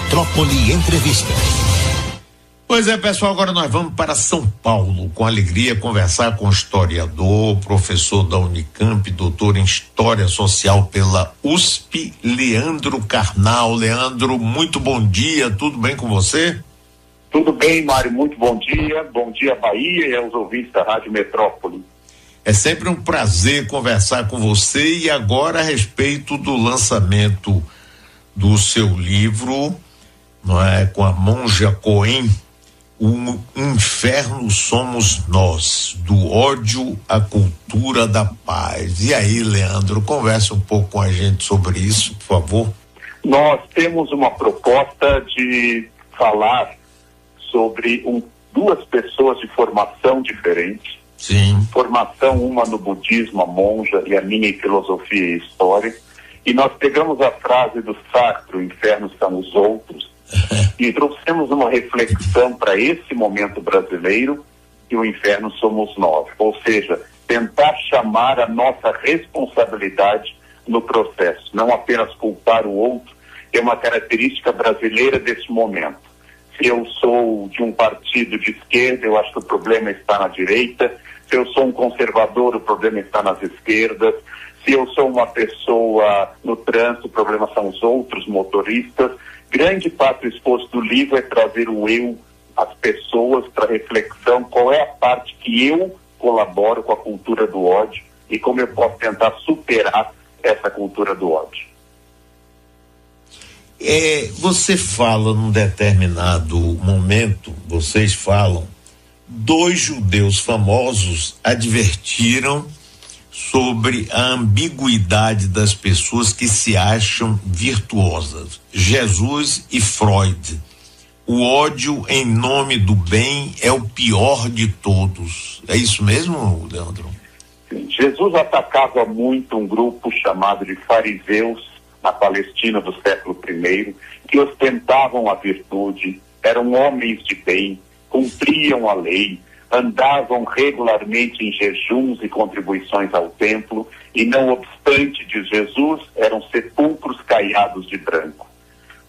Metrópole Entrevista. Pois é, pessoal, agora nós vamos para São Paulo, com alegria, conversar com o historiador, professor da Unicamp, doutor em História Social pela USP, Leandro Carnal. Leandro, muito bom dia, tudo bem com você? Tudo bem, Mário, muito bom dia Bahia e aos ouvintes da Rádio Metrópole. É sempre um prazer conversar com você e agora a respeito do lançamento do seu livro, não é, com a Monja Cohen, O Inferno Somos Nós, do ódio à cultura da paz. E aí, Leandro, conversa um pouco com a gente sobre isso, por favor. Nós temos uma proposta de falar sobre duas pessoas de formação diferente. Sim. Formação, uma no budismo, a monja, e a minha em filosofia e história. E nós pegamos a frase do Sartre, o inferno são os outros, e trouxemos uma reflexão para esse momento brasileiro, que o inferno somos nós. Ou seja, tentar chamar a nossa responsabilidade no processo, não apenas culpar o outro, que é uma característica brasileira desse momento. Se eu sou de um partido de esquerda, eu acho que o problema está na direita. Se eu sou um conservador, o problema está nas esquerdas. Se eu sou uma pessoa no trânsito, o problema são os outros motoristas. Grande parte do esforço do livro é trazer o eu, as pessoas, para reflexão, qual é a parte que eu colaboro com a cultura do ódio e como eu posso tentar superar essa cultura do ódio. Você fala num determinado momento, vocês falam, 2 judeus famosos advertiram sobre a ambiguidade das pessoas que se acham virtuosas, Jesus e Freud. O ódio em nome do bem é o pior de todos. É isso mesmo, Leandro? Jesus atacava muito um grupo chamado de fariseus na Palestina do século I, que ostentavam a virtude, eram homens de bem, cumpriam a lei, andavam regularmente em jejuns e contribuições ao templo, e não obstante de Jesus, eram sepulcros caiados de branco.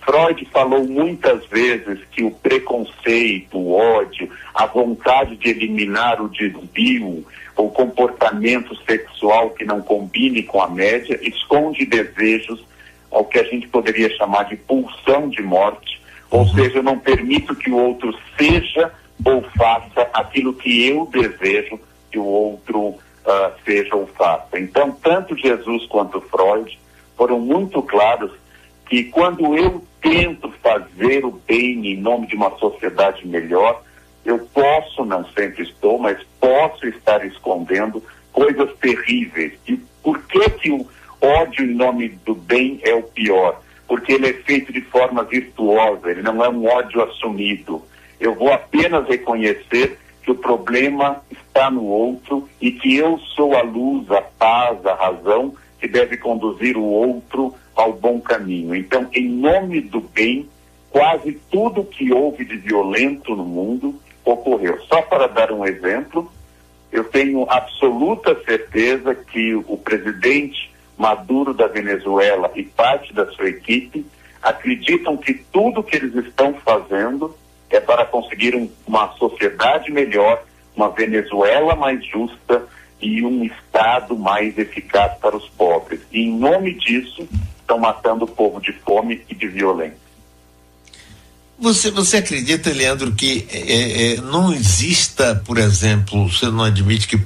Freud falou muitas vezes que o preconceito, o ódio, a vontade de eliminar o desvio, o comportamento sexual que não combine com a média, esconde desejos ao que a gente poderia chamar de pulsão de morte, ou seja, eu não permito que o outro seja ou faça aquilo que eu desejo que o outro seja ou faça. Então, tanto Jesus quanto Freud foram muito claros que quando eu tento fazer o bem em nome de uma sociedade melhor, eu posso, não sempre estou, mas posso estar escondendo coisas terríveis. E por que o ódio em nome do bem é o pior? Porque ele é feito de forma virtuosa, ele não é um ódio assumido. Eu vou apenas reconhecer que o problema está no outro e que eu sou a luz, a paz, a razão que deve conduzir o outro ao bom caminho. Então, em nome do bem, quase tudo que houve de violento no mundo ocorreu. Só para dar um exemplo, eu tenho absoluta certeza que o presidente Maduro da Venezuela e parte da sua equipe acreditam que tudo que eles estão fazendo é para conseguir uma sociedade melhor, uma Venezuela mais justa e um Estado mais eficaz para os pobres. E em nome disso, estão matando o povo de fome e de violência. Você acredita, Leandro, que não exista, por exemplo, você não admite que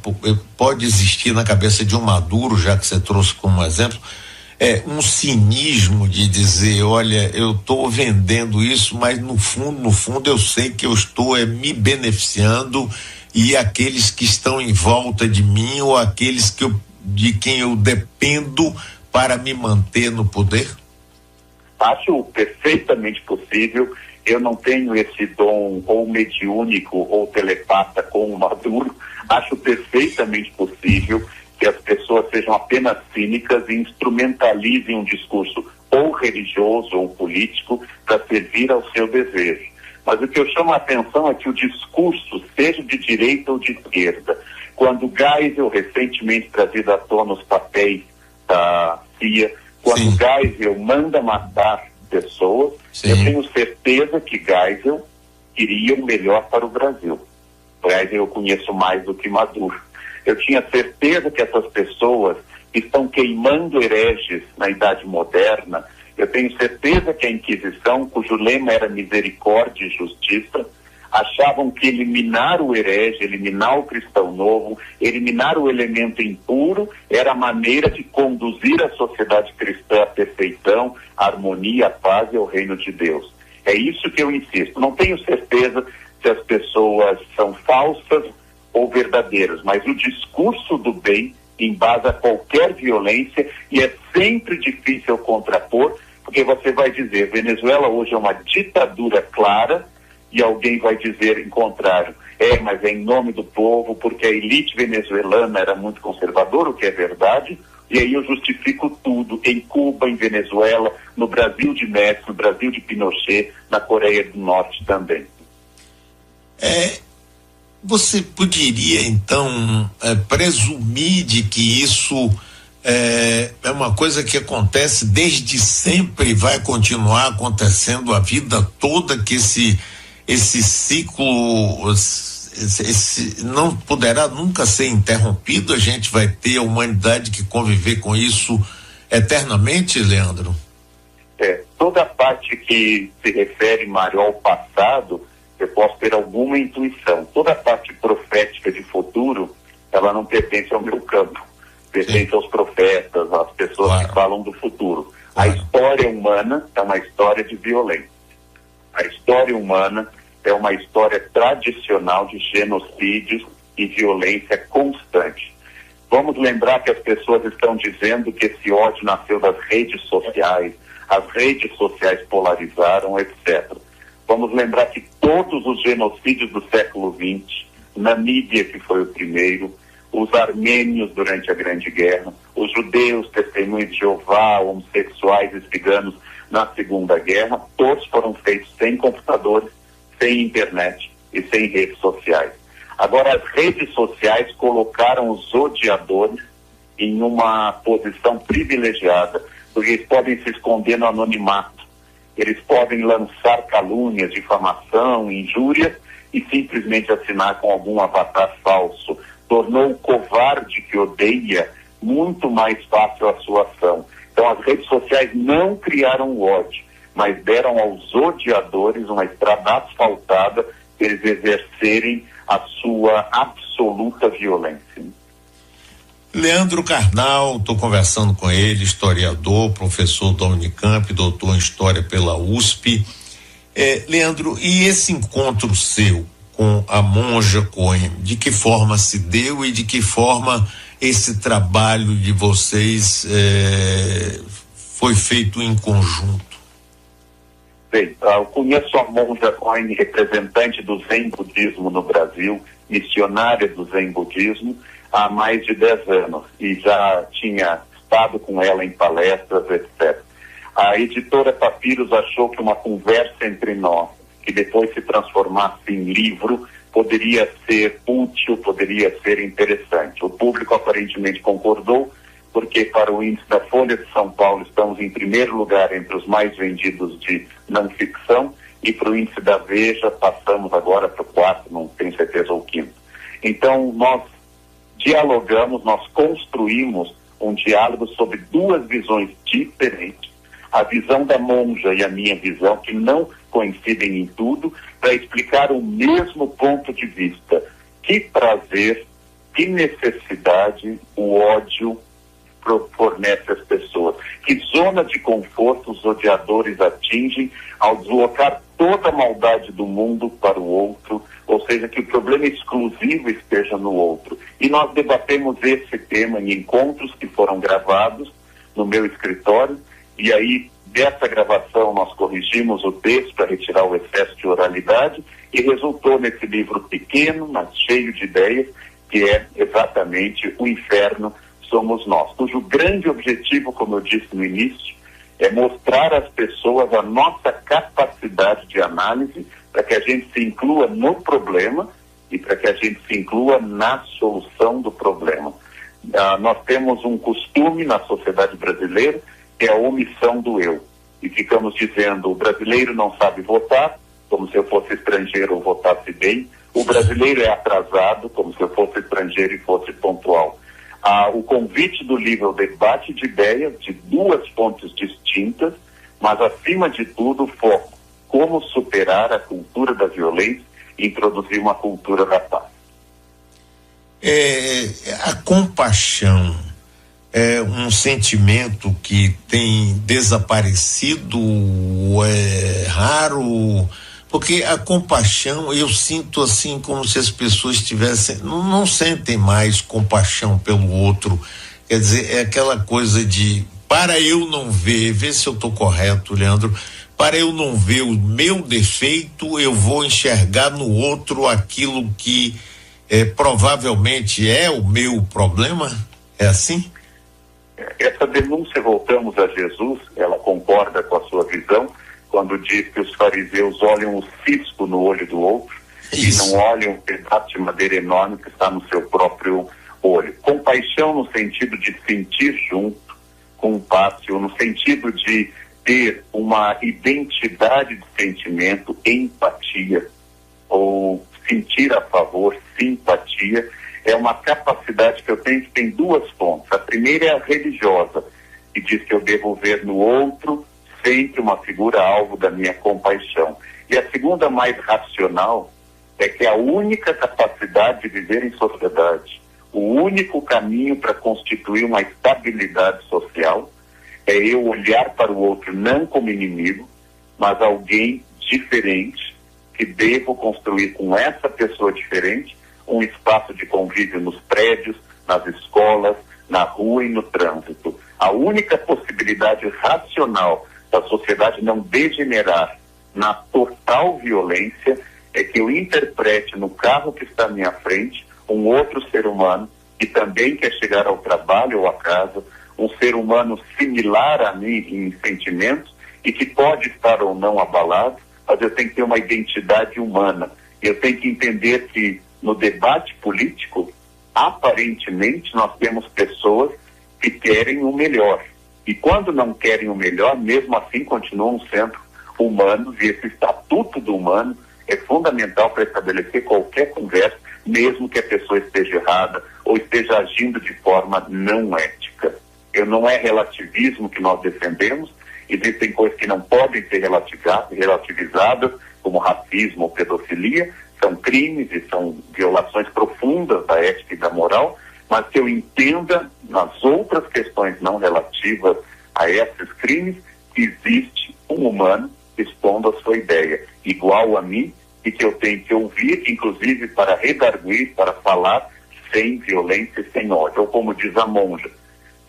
pode existir na cabeça de um Maduro, já que você trouxe como exemplo, um cinismo de dizer, olha, eu estou vendendo isso, mas no fundo eu sei que eu estou me beneficiando e aqueles que estão em volta de mim ou aqueles de quem eu dependo para me manter no poder? Acho perfeitamente possível. Eu não tenho esse dom ou mediúnico ou telepata com o Maduro. Acho perfeitamente possível que as pessoas sejam apenas cínicas e instrumentalizem um discurso ou religioso ou político para servir ao seu desejo. Mas o que eu chamo a atenção é que o discurso, seja de direita ou de esquerda, quando Geisel, recentemente trazido à tona os papéis da CIA, quando Geisel manda matar pessoas. Sim. Eu tenho certeza que Geisel queria o melhor para o Brasil. Geisel eu conheço mais do que Maduro. Eu tinha certeza que essas pessoas estão queimando hereges na Idade Moderna. Eu tenho certeza que a Inquisição, cujo lema era misericórdia e justiça, achavam que eliminar o herege, eliminar o cristão novo, eliminar o elemento impuro, era a maneira de conduzir a sociedade cristã à perfeição, à harmonia, à paz e ao reino de Deus. É isso que eu insisto. Não tenho certeza se as pessoas são falsas ou verdadeiras, mas o discurso do bem embasa qualquer violência e é sempre difícil contrapor, porque você vai dizer, Venezuela hoje é uma ditadura clara, e alguém vai dizer em contrário, mas é em nome do povo, porque a elite venezuelana era muito conservadora, o que é verdade, e aí eu justifico tudo, em Cuba, em Venezuela, no Brasil de Médici, no Brasil de Pinochet, na Coreia do Norte também. Você poderia, então, presumir de que isso é uma coisa que acontece desde sempre e vai continuar acontecendo a vida toda, que esse ciclo não poderá nunca ser interrompido? A gente vai ter a humanidade que conviver com isso eternamente, Leandro? Toda a parte que se refere, Mário, ao passado, eu posso ter alguma intuição. Toda a parte profética de futuro, ela não pertence ao meu campo, pertence aos profetas, às pessoas que falam do futuro. A história humana é uma história de violência. A história humana é uma história tradicional de genocídios e violência constante. Vamos lembrar que as pessoas estão dizendo que esse ódio nasceu das redes sociais, as redes sociais polarizaram, etc. Vamos lembrar que todos os genocídios do século XX, Namíbia, que foi o primeiro, os armênios durante a Grande Guerra, os judeus, testemunhas de Jeová, homossexuais e ciganos na Segunda Guerra, todos foram feitos sem computadores, sem internet e sem redes sociais. Agora, as redes sociais colocaram os odiadores em uma posição privilegiada, porque eles podem se esconder no anonimato, eles podem lançar calúnias, difamação, injúrias e simplesmente assinar com algum avatar falso. Tornou o covarde que odeia muito mais fácil a sua ação. Então, as redes sociais não criaram o ódio, mas deram aos odiadores uma estrada asfaltada para eles exercerem a sua absoluta violência. Leandro Carnal, estou conversando com ele, historiador, professor da Unicamp, doutor em História pela USP. Leandro, e esse encontro seu com a monja Cohen, de que forma se deu e de que forma esse trabalho de vocês foi feito em conjunto? Bem, eu conheço a monja Cohen, representante do Zen Budismo no Brasil, missionária do Zen Budismo, há mais de 10 anos, e já tinha estado com ela em palestras, etc. A editora Papyrus achou que uma conversa entre nós, que depois se transformasse em livro, poderia ser útil, poderia ser interessante. O público aparentemente concordou, porque para o índice da Folha de São Paulo estamos em primeiro lugar entre os mais vendidos de não ficção, e para o índice da Veja passamos agora para o quarto, não tenho certeza, ou quinto. Então nós dialogamos, nós construímos um diálogo sobre duas visões diferentes, a visão da monja e a minha visão, que não coincidem em tudo, para explicar o mesmo ponto de vista. Que prazer, que necessidade o ódio fornece às pessoas. Que zona de conforto os odiadores atingem ao deslocar toda a maldade do mundo para o outro, ou seja, que o problema exclusivo esteja no outro. E nós debatemos esse tema em encontros que foram gravados no meu escritório, e aí dessa gravação nós corrigimos o texto para retirar o excesso de oralidade, e resultou nesse livro pequeno, mas cheio de ideias, que é exatamente O Inferno Somos Nós, cujo grande objetivo, como eu disse no início, é mostrar às pessoas a nossa capacidade de análise para que a gente se inclua no problema e para que a gente se inclua na solução do problema. Nós temos um costume na sociedade brasileira, que é a omissão do eu. e ficamos dizendo: o brasileiro não sabe votar, como se eu fosse estrangeiro ou votasse bem. O brasileiro é atrasado, como se eu fosse estrangeiro e fosse pontual. O convite do livro é o debate de ideias de duas fontes distintas, mas acima de tudo o foco: como superar a cultura da violência e introduzir uma cultura da paz. A compaixão é um sentimento que tem desaparecido, é raro, porque a compaixão, eu sinto assim como se as pessoas tivessem, não sentem mais compaixão pelo outro. Quer dizer, é aquela coisa de, para eu não ver, vê se eu estou correto, Leandro, para eu não ver o meu defeito, eu vou enxergar no outro aquilo que provavelmente é o meu problema. É assim? Essa denúncia, voltamos a Jesus, ela concorda com a sua visão, quando diz que os fariseus olham o cisco no olho do outro. Isso. E não olham o pedaço de madeira enorme que está no seu próprio olho. Compaixão no sentido de sentir junto com o pássio, no sentido de ter uma identidade de sentimento, empatia, ou sentir a favor, simpatia, é uma capacidade que eu tenho que tem duas fontes. A primeira é a religiosa, que diz que eu devo ver no outro sempre uma figura alvo da minha compaixão. E a segunda, mais racional, é que a única capacidade de viver em sociedade, o único caminho para constituir uma estabilidade social, é eu olhar para o outro não como inimigo, mas alguém diferente, que devo construir com essa pessoa diferente um espaço de convívio nos prédios, nas escolas, na rua e no trânsito. A única possibilidade racional da sociedade não degenerar na total violência é que eu interprete no carro que está à minha frente um outro ser humano que também quer chegar ao trabalho ou à casa, um ser humano similar a mim em sentimentos e que pode estar ou não abalado, mas eu tenho que ter uma identidade humana. Eu tenho que entender que no debate político, aparentemente, nós temos pessoas que querem o melhor. E quando não querem o melhor, mesmo assim continuam sendo humanos, e esse estatuto do humano é fundamental para estabelecer qualquer conversa, mesmo que a pessoa esteja errada ou esteja agindo de forma não ética. Não é relativismo que nós defendemos, existem coisas que não podem ser relativizadas, como racismo ou pedofilia, são crimes e são violações profundas da ética e da moral, mas que eu entenda nas outras questões não relativas a esses crimes, que existe um humano expondo a sua ideia, igual a mim, e que eu tenho que ouvir, inclusive para redarguir, para falar sem violência e sem ódio. Ou como diz a monja,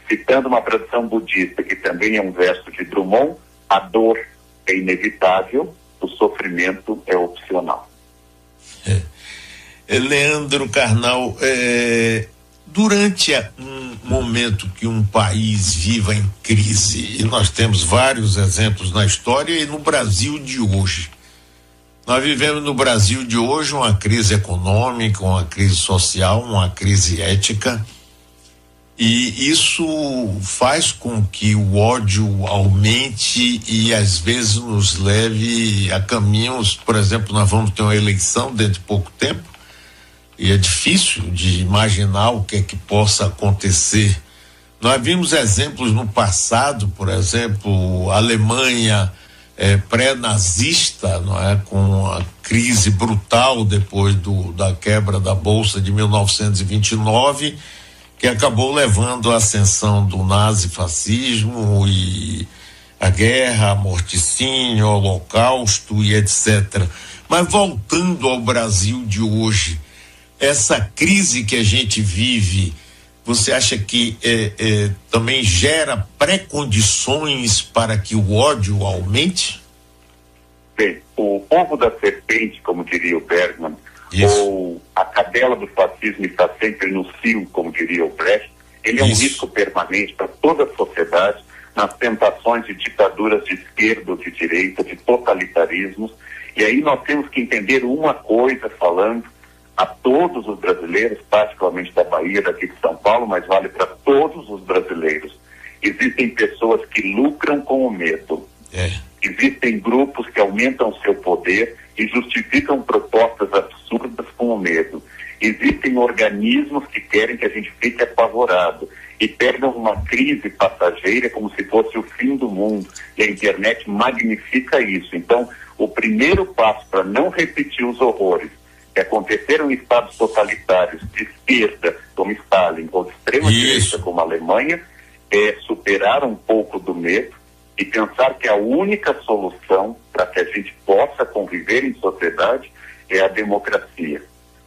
citando uma tradição budista, que também é um verso de Drummond: a dor é inevitável, o sofrimento é opcional. Leandro Carnal, durante um momento que um país viva em crise, e nós temos vários exemplos na história e no Brasil de hoje, nós vivemos no Brasil de hoje uma crise econômica, uma crise social, uma crise ética, e isso faz com que o ódio aumente e às vezes nos leve a caminhos. Por exemplo, nós vamos ter uma eleição dentro de pouco tempo e é difícil de imaginar o que é que possa acontecer. Nós vimos exemplos no passado, por exemplo, a Alemanha pré-nazista, não é, com a crise brutal depois da quebra da Bolsa de 1929, que acabou levando à ascensão do nazifascismo e a guerra, morticínio, holocausto e etc. Mas voltando ao Brasil de hoje, essa crise que a gente vive, você acha que também gera pré-condições para que o ódio aumente? Bem, o povo da serpente, como diria o Bergman, isso, ou a cadela do fascismo está sempre no cio, como diria o Brecht, ele é um risco permanente para toda a sociedade nas tentações de ditaduras de esquerda ou de direita, de totalitarismos. E aí nós temos que entender uma coisa, falando a todos os brasileiros, particularmente da Bahia, daqui de São Paulo, mas vale para todos os brasileiros. Existem pessoas que lucram com o medo. Existem grupos que aumentam seu poder e justificam propostas absurdas com o medo. Existem organismos que querem que a gente fique apavorado e pegam uma crise passageira como se fosse o fim do mundo. E a internet magnifica isso. Então, o primeiro passo para não repetir os horrores que aconteceram em estados totalitários de esquerda, como Stalin, ou de extrema direita, como a Alemanha, é superar um pouco do medo e pensar que a única solução para que a gente possa conviver em sociedade é a democracia.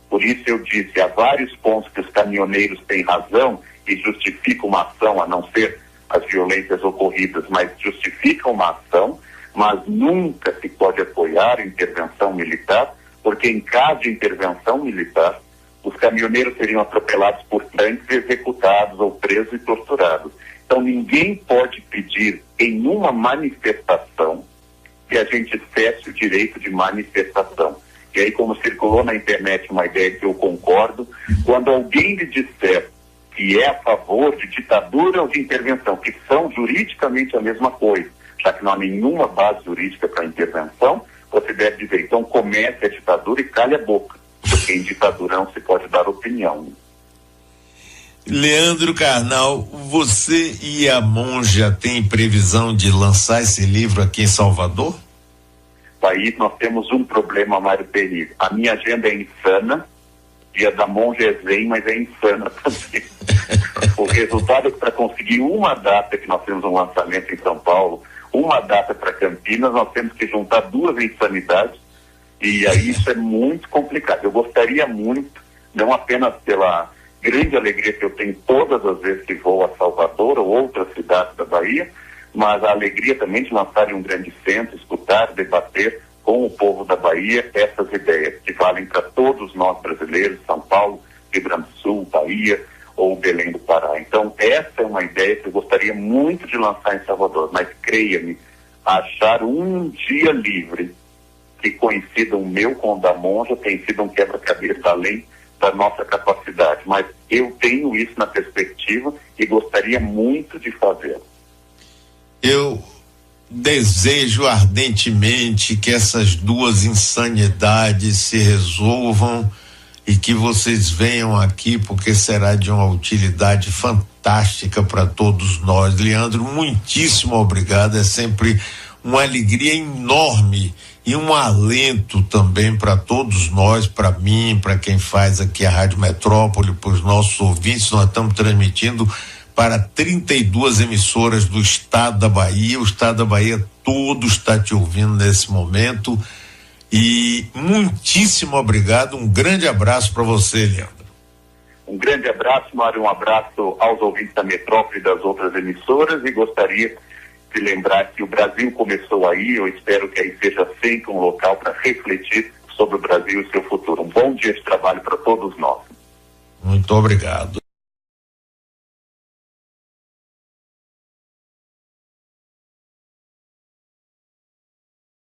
Por isso eu disse, há vários pontos que os caminhoneiros têm razão e justificam uma ação, a não ser as violências ocorridas, mas justificam uma ação, mas nunca se pode apoiar a intervenção militar, porque em caso de intervenção militar, os caminhoneiros seriam atropelados por tanques, executados ou presos e torturados. Então ninguém pode pedir em uma manifestação que a gente cesse o direito de manifestação. E aí, como circulou na internet uma ideia que eu concordo, quando alguém lhe disser que é a favor de ditadura ou de intervenção, que são juridicamente a mesma coisa, já que não há nenhuma base jurídica para intervenção, você deve dizer, então comece a ditadura e cale a boca, porque em ditadura não se pode dar opinião. Leandro Carnal, você e a Monja têm previsão de lançar esse livro aqui em Salvador? Aí nós temos um problema, Mário, terrível. A minha agenda é insana, e a da Monja é zen, mas é insana também. O resultado é que para conseguir uma data que nós temos um lançamento em São Paulo, uma data para Campinas, nós temos que juntar duas insanidades, e aí isso é muito complicado. Eu gostaria muito, não apenas pela grande alegria que eu tenho todas as vezes que vou a Salvador ou outras cidades da Bahia, mas a alegria também de lançar em um grande centro, escutar, debater com o povo da Bahia essas ideias que valem para todos nós brasileiros, São Paulo, Rio Grande do Sul, Bahia ou Belém do Pará. Então essa é uma ideia que eu gostaria muito de lançar em Salvador, mas creia-me, achar um dia livre que coincida o meu com o da Monja tem sido um quebra-cabeça além da nossa capacidade, mas eu tenho isso na perspectiva e gostaria muito de fazer. Eu desejo ardentemente que essas duas insanidades se resolvam e que vocês venham aqui, porque será de uma utilidade fantástica para todos nós. Leandro, muitíssimo obrigado, é sempre uma alegria enorme e um alento também para todos nós, para mim, para quem faz aqui a Rádio Metrópole, para os nossos ouvintes. Nós estamos transmitindo para 32 emissoras do estado da Bahia. O estado da Bahia todo está te ouvindo nesse momento. E muitíssimo obrigado, um grande abraço para você, Leandro. Um grande abraço, Mário, um abraço aos ouvintes da Metrópole e das outras emissoras, e gostaria de lembrar que o Brasil começou aí. Eu espero que aí seja sempre um local para refletir sobre o Brasil e seu futuro. Um bom dia de trabalho para todos nós. Muito obrigado.